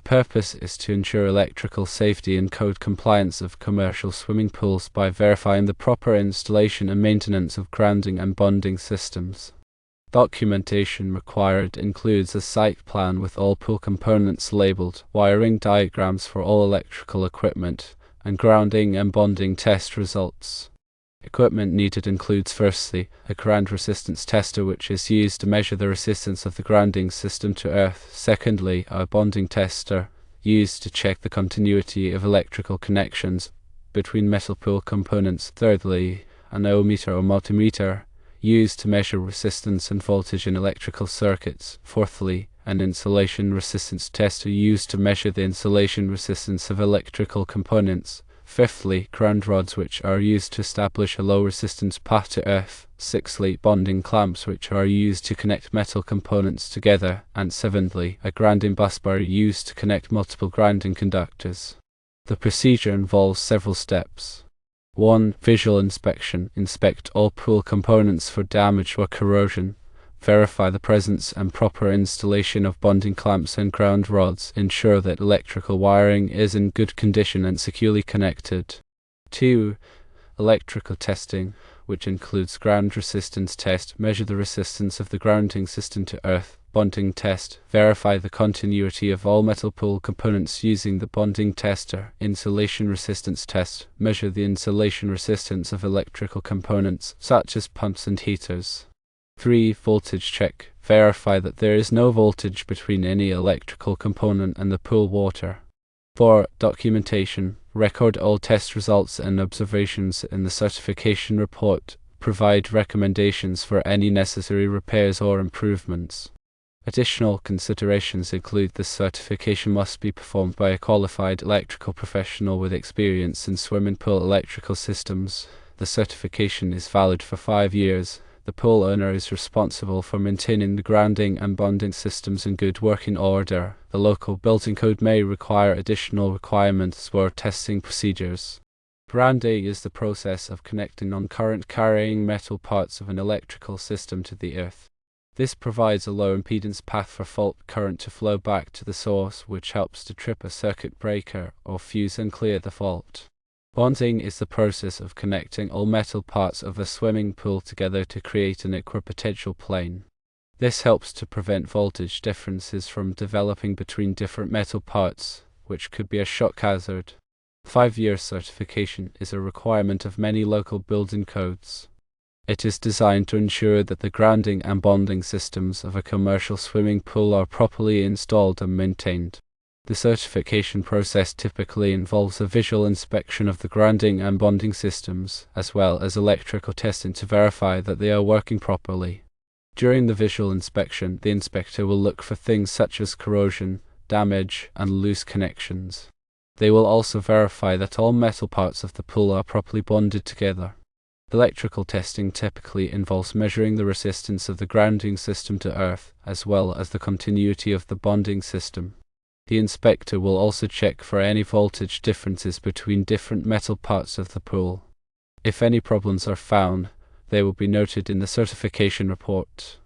purpose is to ensure electrical safety and code compliance of commercial swimming pools by verifying the proper installation and maintenance of grounding and bonding systems. Documentation required includes a site plan with all pool components labeled, wiring diagrams for all electrical equipment, and grounding and bonding test results. Equipment needed includes firstly, a ground resistance tester which is used to measure the resistance of the grounding system to earth. Secondly, a bonding tester used to check the continuity of electrical connections between metal pool components. Thirdly, an ohmmeter or multimeter used to measure resistance and voltage in electrical circuits. Fourthly, an insulation resistance tester used to measure the insulation resistance of electrical components. Fifthly, ground rods which are used to establish a low resistance path to earth. Sixthly, bonding clamps which are used to connect metal components together. And seventhly, a grounding busbar used to connect multiple grounding conductors. The procedure involves several steps. 1. Visual inspection. Inspect all pool components for damage or corrosion. Verify the presence and proper installation of bonding clamps and ground rods. Ensure that electrical wiring is in good condition and securely connected. 2. Electrical testing, which includes ground resistance test. Measure the resistance of the grounding system to earth. Bonding test. Verify the continuity of all metal pool components using the bonding tester. Insulation resistance test. Measure the insulation resistance of electrical components, such as pumps and heaters. 3. Voltage check. Verify that there is no voltage between any electrical component and the pool water. 4. Documentation. Record all test results and observations in the certification report. Provide recommendations for any necessary repairs or improvements. Additional considerations include the certification must be performed by a qualified electrical professional with experience in swimming pool electrical systems. The certification is valid for 5 years. The pool owner is responsible for maintaining the grounding and bonding systems in good working order. The local building code may require additional requirements for testing procedures. Grounding is the process of connecting non-current carrying metal parts of an electrical system to the earth. This provides a low impedance path for fault current to flow back to the source, which helps to trip a circuit breaker or fuse and clear the fault. Bonding is the process of connecting all metal parts of a swimming pool together to create an equipotential plane. This helps to prevent voltage differences from developing between different metal parts, which could be a shock hazard. 5-year certification is a requirement of many local building codes. It is designed to ensure that the grounding and bonding systems of a commercial swimming pool are properly installed and maintained. The certification process typically involves a visual inspection of the grounding and bonding systems, as well as electrical testing to verify that they are working properly. During the visual inspection, the inspector will look for things such as corrosion, damage, and loose connections. They will also verify that all metal parts of the pool are properly bonded together. Electrical testing typically involves measuring the resistance of the grounding system to earth, as well as the continuity of the bonding system. The inspector will also check for any voltage differences between different metal parts of the pool. If any problems are found, they will be noted in the certification report.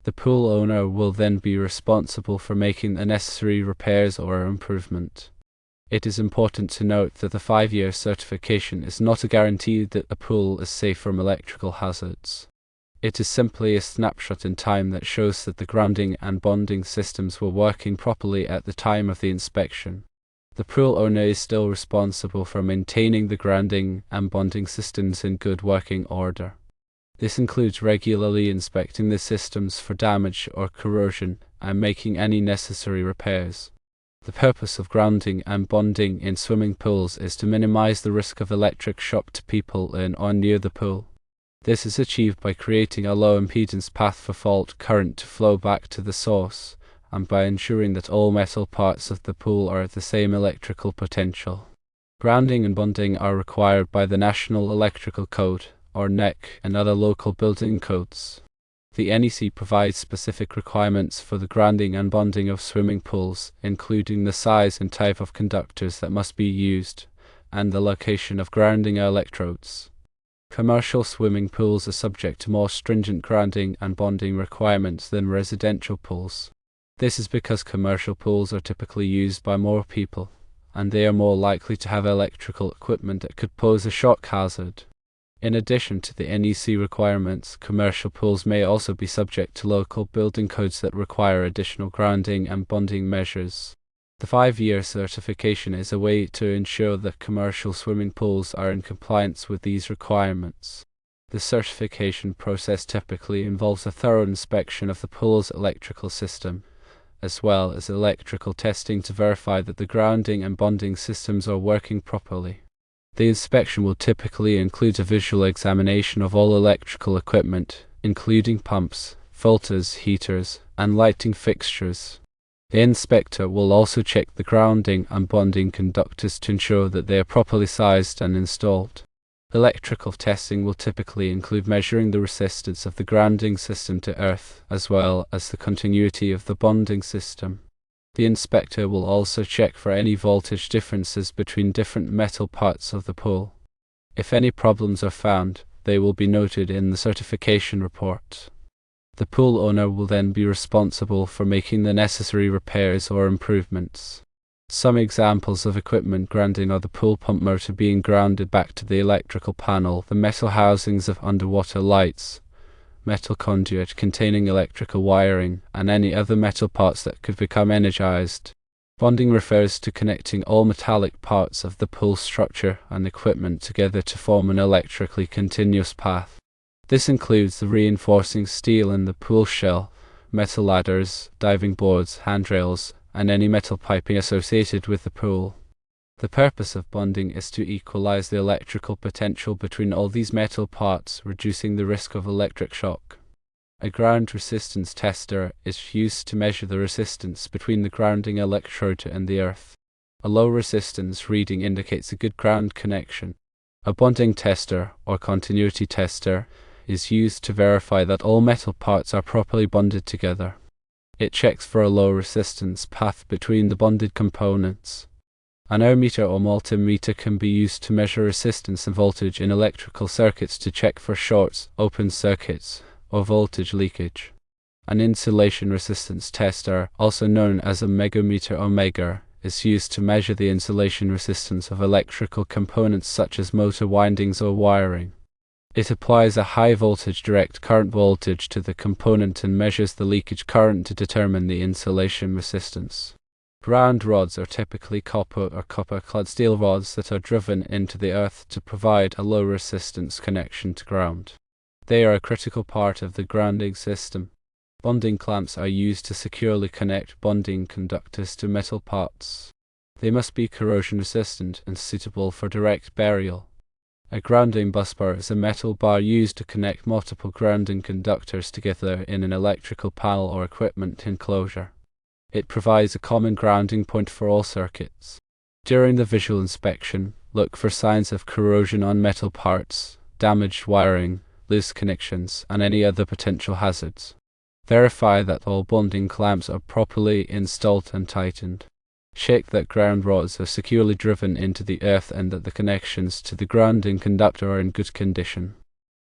The pool owner will then be responsible for making the necessary repairs or improvement. It is important to note that the 5-year certification is not a guarantee that a pool is safe from electrical hazards. It is simply a snapshot in time that shows that the grounding and bonding systems were working properly at the time of the inspection. The pool owner is still responsible for maintaining the grounding and bonding systems in good working order. This includes regularly inspecting the systems for damage or corrosion and making any necessary repairs. The purpose of grounding and bonding in swimming pools is to minimize the risk of electric shock to people in or near the pool. This is achieved by creating a low impedance path for fault current to flow back to the source, and by ensuring that all metal parts of the pool are at the same electrical potential. Grounding and bonding are required by the National Electrical Code, or NEC, and other local building codes. The NEC provides specific requirements for the grounding and bonding of swimming pools, including the size and type of conductors that must be used, and the location of grounding electrodes. Commercial swimming pools are subject to more stringent grounding and bonding requirements than residential pools. This is because commercial pools are typically used by more people, and they are more likely to have electrical equipment that could pose a shock hazard. In addition to the NEC requirements, commercial pools may also be subject to local building codes that require additional grounding and bonding measures. The 5-year certification is a way to ensure that commercial swimming pools are in compliance with these requirements. The certification process typically involves a thorough inspection of the pool's electrical system, as well as electrical testing to verify that the grounding and bonding systems are working properly. The inspection will typically include a visual examination of all electrical equipment, including pumps, filters, heaters, and lighting fixtures. The inspector will also check the grounding and bonding conductors to ensure that they are properly sized and installed. Electrical testing will typically include measuring the resistance of the grounding system to earth, as well as the continuity of the bonding system. The inspector will also check for any voltage differences between different metal parts of the pool. If any problems are found, they will be noted in the certification report. The pool owner will then be responsible for making the necessary repairs or improvements. Some examples of equipment grounding are the pool pump motor being grounded back to the electrical panel, the metal housings of underwater lights, metal conduit containing electrical wiring, and any other metal parts that could become energized. Bonding refers to connecting all metallic parts of the pool structure and equipment together to form an electrically continuous path. This includes the reinforcing steel in the pool shell, metal ladders, diving boards, handrails, and any metal piping associated with the pool. The purpose of bonding is to equalize the electrical potential between all these metal parts, reducing the risk of electric shock. A ground resistance tester is used to measure the resistance between the grounding electrode and the earth. A low resistance reading indicates a good ground connection. A bonding tester, or continuity tester, is used to verify that all metal parts are properly bonded together. It checks for a low resistance path between the bonded components. An ohmmeter or multimeter can be used to measure resistance and voltage in electrical circuits to check for shorts, open circuits, or voltage leakage. An insulation resistance tester, also known as a megometer or megger, is used to measure the insulation resistance of electrical components such as motor windings or wiring. It applies a high voltage direct current voltage to the component and measures the leakage current to determine the insulation resistance. Ground rods are typically copper or copper-clad steel rods that are driven into the earth to provide a low resistance connection to ground. They are a critical part of the grounding system. Bonding clamps are used to securely connect bonding conductors to metal parts. They must be corrosion resistant and suitable for direct burial. A grounding busbar is a metal bar used to connect multiple grounding conductors together in an electrical panel or equipment enclosure. It provides a common grounding point for all circuits. During the visual inspection, look for signs of corrosion on metal parts, damaged wiring, loose connections, and any other potential hazards. Verify that all bonding clamps are properly installed and tightened. Check that ground rods are securely driven into the earth and that the connections to the grounding conductor are in good condition.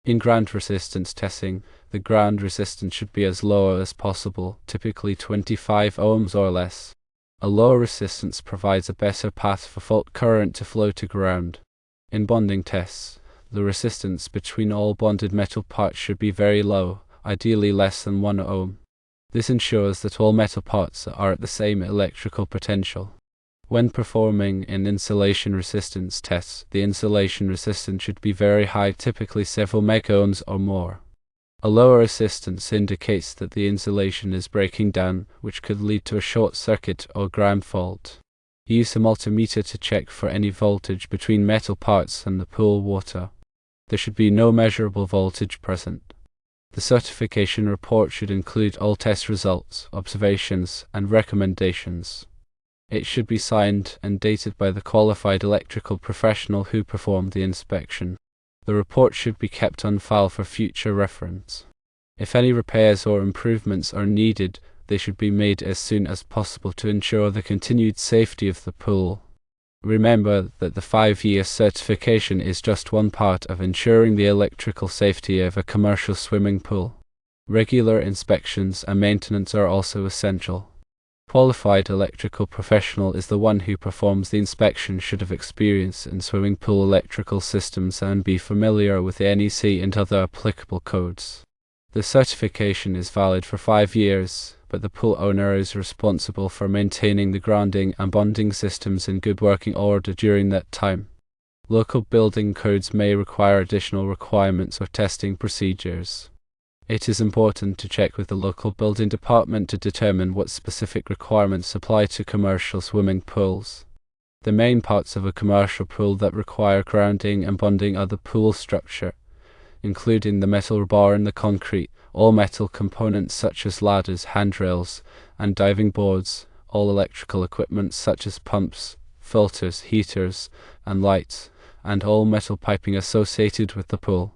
In ground resistance testing, the ground resistance should be as low as possible, typically 25 ohms or less. A lower resistance provides a better path for fault current to flow to ground. In bonding tests, the resistance between all bonded metal parts should be very low, ideally less than 1 ohm. This ensures that all metal parts are at the same electrical potential. When performing an insulation resistance test, the insulation resistance should be very high, typically several megohms or more. A lower resistance indicates that the insulation is breaking down, which could lead to a short circuit or ground fault. Use a multimeter to check for any voltage between metal parts and the pool water. There should be no measurable voltage present. The certification report should include all test results, observations, and recommendations. It should be signed and dated by the qualified electrical professional who performed the inspection. The report should be kept on file for future reference. If any repairs or improvements are needed, they should be made as soon as possible to ensure the continued safety of the pool. Remember that the 5-year certification is just one part of ensuring the electrical safety of a commercial swimming pool. Regular inspections and maintenance are also essential. Qualified electrical professional is the one who performs the inspection, should have experience in swimming pool electrical systems and be familiar with the NEC and other applicable codes. The certification is valid for 5 years, but the pool owner is responsible for maintaining the grounding and bonding systems in good working order during that time. Local building codes may require additional requirements or testing procedures. It is important to check with the local building department to determine what specific requirements apply to commercial swimming pools. The main parts of a commercial pool that require grounding and bonding are the pool structure, including the metal bar and the concrete, all metal components such as ladders, handrails, and diving boards, all electrical equipment such as pumps, filters, heaters, and lights, and all metal piping associated with the pool.